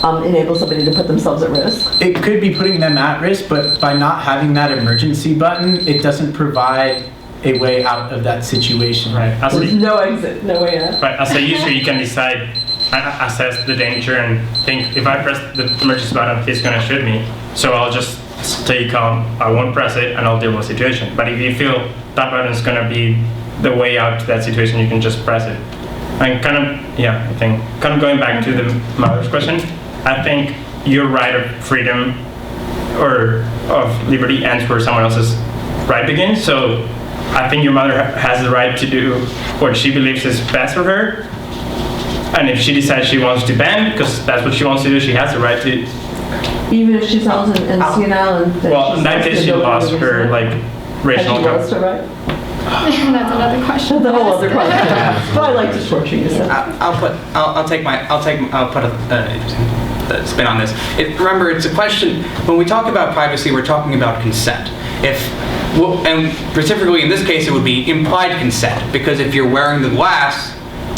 [SPEAKER 5] enable somebody to put themselves at risk?
[SPEAKER 4] It could be putting them at risk, but by not having that emergency button, it doesn't provide a way out of that situation.
[SPEAKER 1] Right.
[SPEAKER 5] There's no exit, no way out.
[SPEAKER 1] But as a user, you can decide, assess the danger, and think, if I press the emergency button, he's going to shoot me. So I'll just stay calm. I won't press it, and I'll deal with the situation. But if you feel that button is going to be the way out to that situation, you can just press it. And I think going back to the mother's question, I think your right of freedom or of liberty ends where someone else's right begins. So I think your mother has the right to do what she believes is best for her. And if she decides she wants to ban, because that's what she wants to do, she has the right to.
[SPEAKER 5] Even if she's old and senile and...
[SPEAKER 1] Well, in that case, she lost her, racial...
[SPEAKER 5] Has she lost her right?
[SPEAKER 2] That's another question.
[SPEAKER 5] That's a whole other question. But I like to torture you, so.
[SPEAKER 3] I'll put a interesting spin on this. Remember, it's a question, when we talk about privacy, we're talking about consent. And specifically in this case, it would be implied consent, because if you're wearing the glass,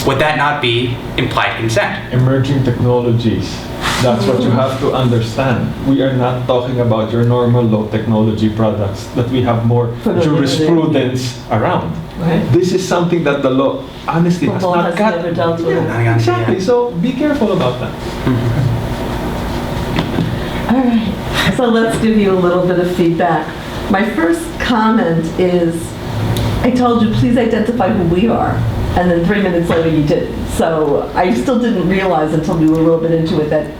[SPEAKER 3] would that not be implied consent?
[SPEAKER 7] Emerging technologies. That's what you have to understand. We are not talking about your normal low technology products that we have more jurisprudence around.
[SPEAKER 5] Right.
[SPEAKER 7] This is something that the law honestly has
[SPEAKER 5] Football
[SPEAKER 7] not
[SPEAKER 5] has
[SPEAKER 7] got.
[SPEAKER 5] never dealt with it.
[SPEAKER 3] Yeah.
[SPEAKER 7] Exactly. So be careful about that.
[SPEAKER 5] All right, so let's give you a little bit of feedback. My first comment is, I told you, please identify who we are. And then 3 minutes later you didn't. So I still didn't realize until we were a little bit into it that,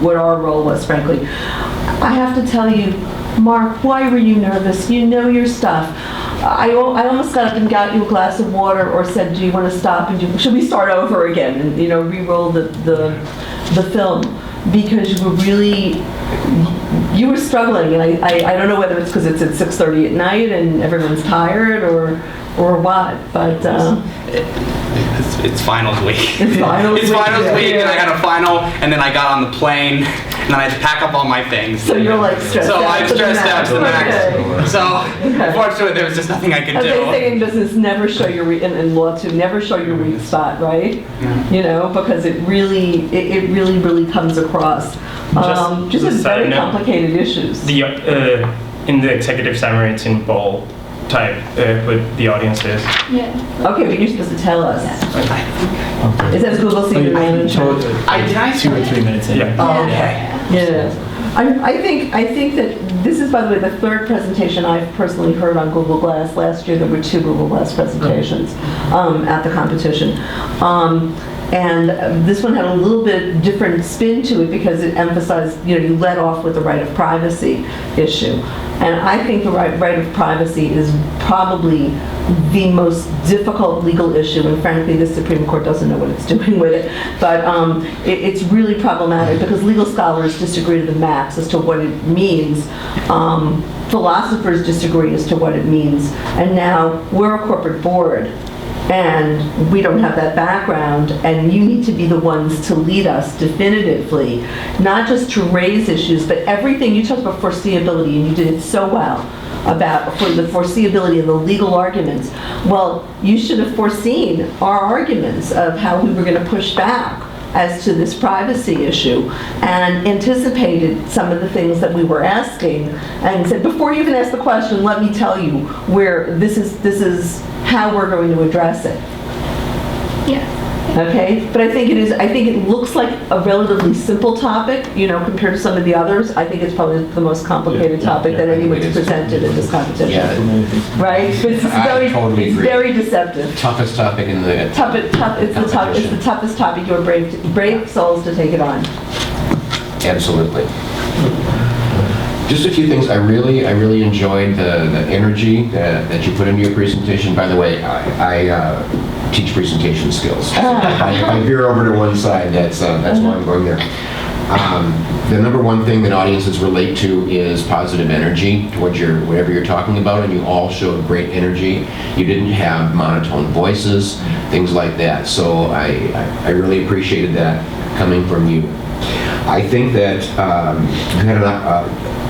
[SPEAKER 5] what our role was, frankly. I have to tell you, Mark, why were you nervous? You know your stuff. I almost got up and got you a glass of water or said, do you want to stop and should we start over again and, re-roll the film? Because you were struggling, and I don't know whether it's because it's at 6:30 at night and everyone's tired or what, but
[SPEAKER 3] it's finals week.
[SPEAKER 5] It's finals week,
[SPEAKER 3] and I had a final, and then I got on the plane, and then I had to pack up all my things.
[SPEAKER 5] So you're stressed out.
[SPEAKER 3] So I'm stressed out to the max.
[SPEAKER 5] Okay.
[SPEAKER 3] So unfortunately, there was just nothing I could
[SPEAKER 5] As
[SPEAKER 3] do.
[SPEAKER 5] they say in business, never show your in law too. Never show your weak spot, right?
[SPEAKER 3] Yeah.
[SPEAKER 5] Because it really comes across. Just as very complicated issues.
[SPEAKER 1] In the executive summary, it's in bold type with the audiences.
[SPEAKER 2] Yeah.
[SPEAKER 5] Okay, but you're supposed to tell us. It says Google Senior Manager.
[SPEAKER 3] Did I
[SPEAKER 4] 2 or 3 minutes in.
[SPEAKER 1] Yeah.
[SPEAKER 5] Oh, okay. Yeah. I think that this is, by the way, the 3rd presentation I've personally heard on Google Glass. Last year there were 2 Google Glass presentations at the competition. And this one had a little bit different spin to it because it emphasized, you led off with the right of privacy issue. And I think the right of privacy is probably the most difficult legal issue, and frankly, the Supreme Court doesn't know what it's doing with it. But it's really problematic because legal scholars disagree to the max as to what it means. Philosophers disagree as to what it means. And now we're a corporate board, and we don't have that background, and you need to be the ones to lead us definitively, not just to raise issues, but everything. You talked about foreseeability, and you did it so well about for the foreseeability and the legal arguments. Well, you should have foreseen our arguments of how we were going to push back as to this privacy issue and anticipated some of the things that we were asking and said, before you even ask the question, let me tell you where this is how we're going to address it.
[SPEAKER 2] Yes.
[SPEAKER 5] Okay, but I think it looks like a relatively simple topic, compared to some of the others. I think it's probably the most complicated topic that anyone's presented in this competition.
[SPEAKER 6] Yeah,
[SPEAKER 5] right? But it's
[SPEAKER 6] I totally agree.
[SPEAKER 5] very deceptive.
[SPEAKER 6] Toughest topic in the
[SPEAKER 5] It's the toughest topic. You're brave souls to take it on.
[SPEAKER 6] Absolutely. Just a few things. I really enjoyed the energy that you put into your presentation. By the way, I teach presentation skills. If I veer over to one side, that's why I'm going there. The number one thing that audiences relate to is positive energy towards whatever you're talking about, and you all showed great energy. You didn't have monotone voices, things like that. So I really appreciated that coming from you. I think that you had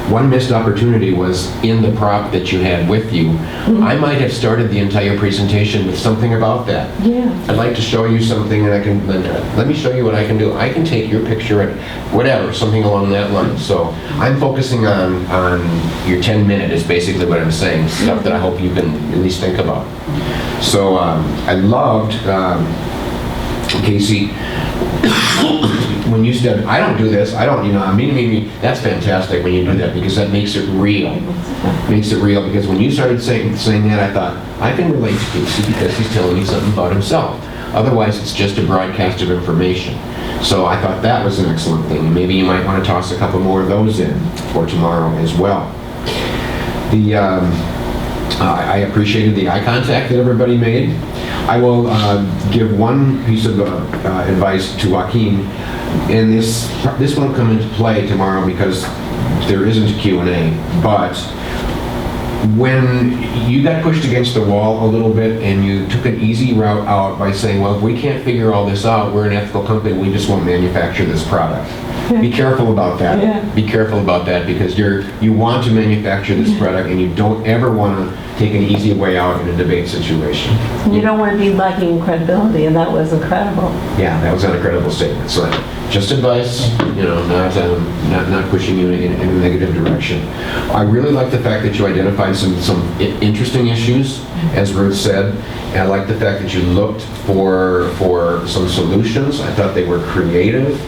[SPEAKER 6] one missed opportunity was in the prop that you had with you. Mm-hmm. I might have started the entire presentation with something about that. Yeah. I'd like to show you something, and I can let me show you what I can do. I can take your picture and whatever, something along that line. So I'm focusing on your 10-minute is basically what I'm saying, stuff that I hope you can at least think about. So I loved, Casey, when you said, I don't do this, I don't, me, that's fantastic when you do that, because that makes it real. Makes it real, because when you started saying that, I thought, I can relate to Casey because he's telling me something about himself. Otherwise, it's just a broadcast of information. So I thought that was an excellent thing. Maybe you might want to toss a couple more of those in for tomorrow as well. I appreciated the eye contact that everybody made. I will give one piece of advice to Joaquin, and this won't come into play tomorrow because there isn't a Q&A, but when you got pushed against the wall a little bit and you took an easy route out by saying, well, if we can't figure all this out, we're an ethical company, we just won't manufacture this product. Yeah. Be careful about that. Yeah. Be careful about that, because you want to manufacture this product and you don't ever want to take an easy way out in a debate situation.
[SPEAKER 5] You don't want to be lacking in credibility, and that was incredible.
[SPEAKER 6] Yeah, that was an incredible statement. So just advice, not pushing you in a negative direction. I really like the fact that you identified some interesting issues, as Ruth said, and I like the fact that you looked for some solutions. I thought they were creative.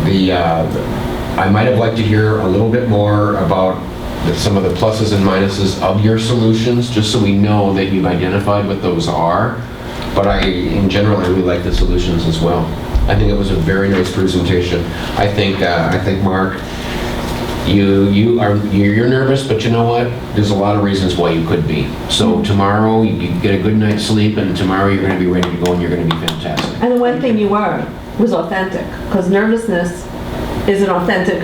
[SPEAKER 6] I might have liked to hear a little bit more about some of the pluses and minuses of your solutions, just so we know that you've identified what those are. But in general, I really like the solutions as well. I think it was a very nice presentation. I think Mark, you're nervous, but you know what? There's a lot of reasons why you could be. So tomorrow you get a good night's sleep, and tomorrow you're going to be ready to go, and you're going to be fantastic.
[SPEAKER 5] And the one thing you were was authentic, because nervousness is an authentic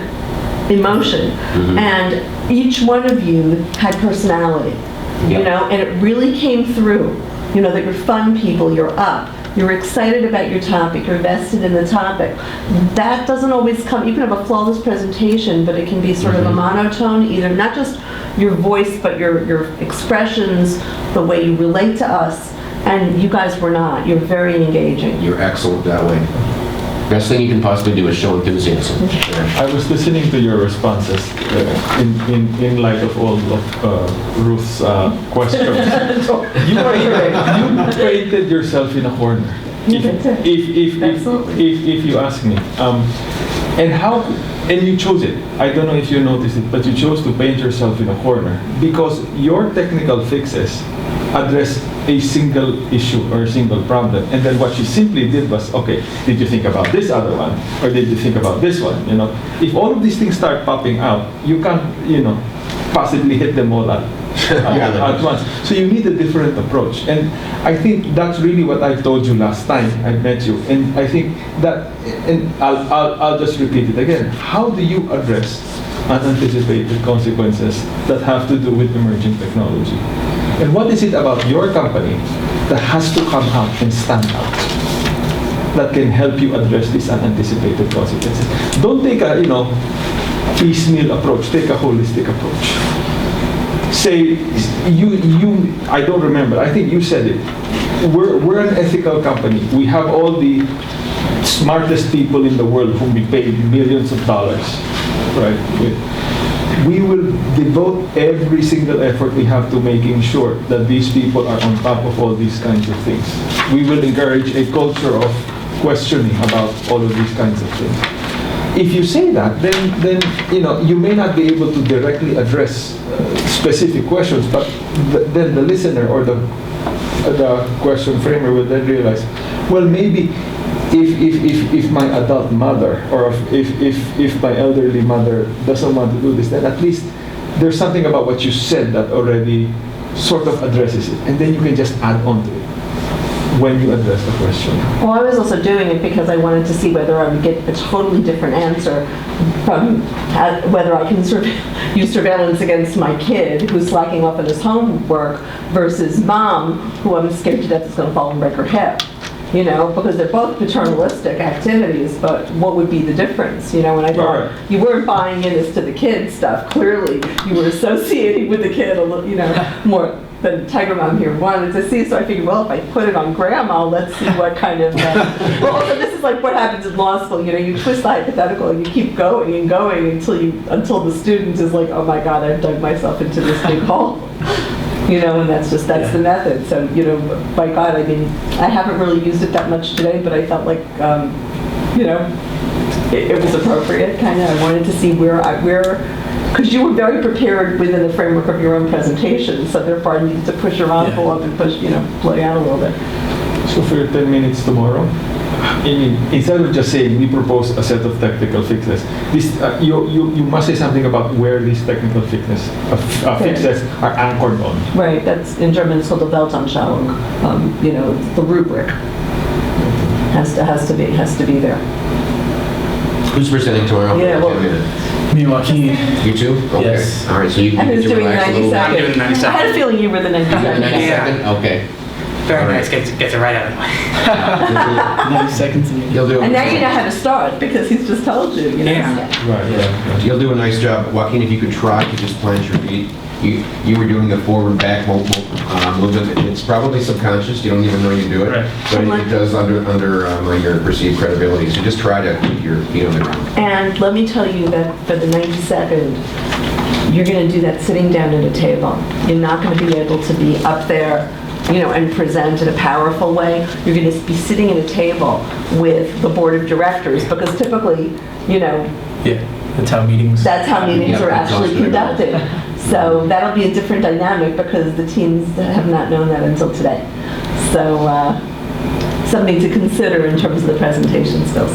[SPEAKER 5] emotion. Mm-hmm. And each one of you had personality, and it really came through, that you're fun people, you're up, you're excited about your topic, you're vested in the topic. That doesn't always come. You can have a flawless presentation, but it can be sort of a monotone, either not just your voice, but your expressions, the way you relate to us, and you guys were not. You're very engaging.
[SPEAKER 6] You're excellent that way. Best thing you can possibly do is show enthusiasm.
[SPEAKER 7] I was listening to your responses in light of all of Ruth's questions. You painted yourself in a corner. If you ask me, and you chose it. I don't know if you noticed it, but you chose to paint yourself in a corner because your technical fixes address a single issue or a single problem. And then what she simply did was, okay, did you think about this other one? Or did you think about this one? You know, if all of these things start popping out, you can't, you know, possibly hit them all at once. So you need a different approach. And I think that's really what I told you last time I met you. And I think that, and I'll just repeat it again. How do you address unanticipated consequences that have to do with emerging technology? And what is it about your company that has to come out and stand out that can help you address these unanticipated consequences? Don't take a, you know, piecemeal approach. Take a holistic approach. Say, I don't remember. I think you said it. We're an ethical company. We have all the smartest people in the world whom we pay millions of dollars, right? We will devote every single effort we have to making sure that these people are on top of all these kinds of things. We will encourage a culture of questioning about all of these kinds of things. If you say that, then you know, you may not be able to directly address specific questions, but then the listener or the question framer will then realize, well, maybe if my adult mother or if my elderly mother doesn't want to do this, then at least there's something about what you said that already sort of addresses it, and then you can just add on to it when you address the question.
[SPEAKER 5] Well, I was also doing it because I wanted to see whether I would get a totally different answer from whether I can use surveillance against my kid who's slacking off on his homework versus mom who I'm scared to death is going to fall and break her hip. You know, because they're both paternalistic activities, but what would be the difference? You know, when I thought you weren't buying in as to the kid stuff, clearly you were associating with the kid a little, you know, more than Tiger Mom here wanted to see. So I figured, well, if I put it on grandma, let's see what kind of, well, also this is like what happens in law school. You know, you twist the hypothetical and you keep going and going until the student is like, oh my God, I've dug myself into this big hole. You know, and that's the method. So, you know, by God, I mean, I haven't really used it that much today, but I felt like, you know, it was appropriate, kind of. I wanted to see where, because you were very prepared within the framework of your own presentation, so therefore I needed to push your envelope and push, you know, play out a little bit.
[SPEAKER 7] So for your 10 minutes tomorrow, instead of just saying we propose a set of technical fixes, this, you must say something about where these technical fixes are anchored on.
[SPEAKER 5] Right, that's in German it's called the Weltanschauung. You know, the rubric has to be there.
[SPEAKER 6] Who's presenting tomorrow?
[SPEAKER 5] Yeah, well,
[SPEAKER 4] Me, Joaquin.
[SPEAKER 6] You too? Okay.
[SPEAKER 4] Yes.
[SPEAKER 6] All right, so you
[SPEAKER 5] and
[SPEAKER 6] can
[SPEAKER 5] who's doing
[SPEAKER 6] relax a
[SPEAKER 5] 90
[SPEAKER 6] little bit.
[SPEAKER 5] seconds.
[SPEAKER 3] I'm doing 90
[SPEAKER 5] I had a
[SPEAKER 3] seconds.
[SPEAKER 5] feeling you were the 90
[SPEAKER 6] You got
[SPEAKER 5] seconds.
[SPEAKER 6] 90 second? Okay.
[SPEAKER 3] Very
[SPEAKER 6] All right.
[SPEAKER 3] nice. Gets it right out of the way.
[SPEAKER 4] 90 seconds.
[SPEAKER 6] You'll do
[SPEAKER 5] And now you know how to start because he's just told you. You know?
[SPEAKER 3] Yeah.
[SPEAKER 7] Right.
[SPEAKER 6] You'll do a nice job. Joaquin, if you could try to just plant your feet. You were doing the forward-back movement. It's probably subconscious. You don't even know you do it.
[SPEAKER 1] Right.
[SPEAKER 6] But it does undermine your perceived credibility. So just try to keep your feet on the ground.
[SPEAKER 5] And let me tell you that for the 90-second, you're going to do that sitting down at a table. You're not going to be able to be up there, you know, and present in a powerful way. You're going to be sitting at a table with the board of directors because typically, you know,
[SPEAKER 4] Yeah, that's how meetings.
[SPEAKER 5] that's how meetings
[SPEAKER 6] Yeah,
[SPEAKER 5] are
[SPEAKER 6] that's
[SPEAKER 5] actually
[SPEAKER 6] also gonna go.
[SPEAKER 5] conducted. So that'll be a different dynamic because the teams have not known that until today. So something to consider in terms of the presentation skills.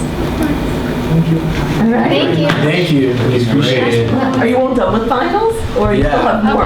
[SPEAKER 4] Thank you.
[SPEAKER 5] All right.
[SPEAKER 2] Thank you.
[SPEAKER 4] Thank you. Appreciate it.
[SPEAKER 5] Are you all done with finals or you still
[SPEAKER 4] Yeah.
[SPEAKER 5] have more?